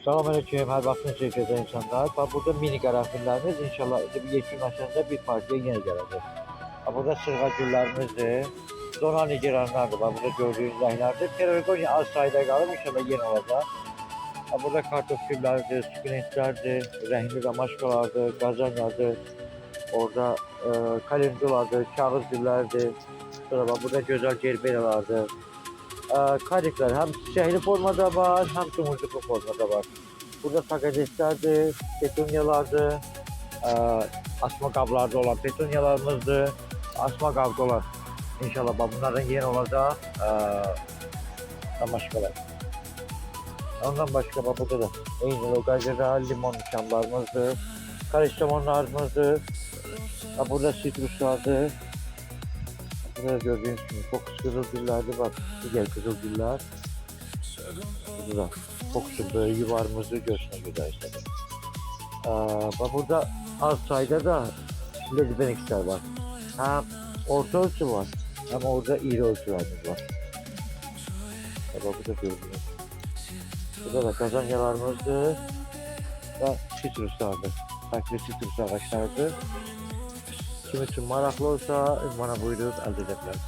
Selamünaleyküm, her vaxtınız xeyir insanlar. Bak burada mini karanfillerimiz inşallah bir yekun aşağıda bir partiye yine gelecek. Bak burada sırğa güllerimizdir. Zona nigeranlardır. Bak burada gördüğünüz renklerdir. Pelargonya az sayıda kalır inşallah yeni olacak. Bak burada kartof güllerdir, sukulentlerdir, renkli ramaşkalardır, gazanyadır. Orada kalenduladır, kağıt güllerdir. Sonra bak burada güzel gerberalardır. Karikler hem şehri formada var hem tomurcuklu formada var. Burada paketlerdir, petunyalardır, asma kablarda olan petunyalarımızdır, asma kabda olan inşallah bunlardan yeni olacak başkalar. Ondan başka burada da aynı gajera, limon şamlarımızdır, karıştırmalarımızdır, burada sitruslardır. Burada gördüğünüz gibi fokus kızılgüllerdi bak, diğer kızılgüller. Burada fokusun böyle yuvarımızı göğsüne güzel istedim. Bak burada az sayıda da Ledibenix'ler var. Hem orta ölçü var hem orada iri ölçülerimiz var. Bak burada gördüğünüz. Burada da kazanyalarımızdı ve sitruslardı. Farklı sitrus ağaçlardı. Kim için meraklı olsa bana buyurup elde edebiliriz.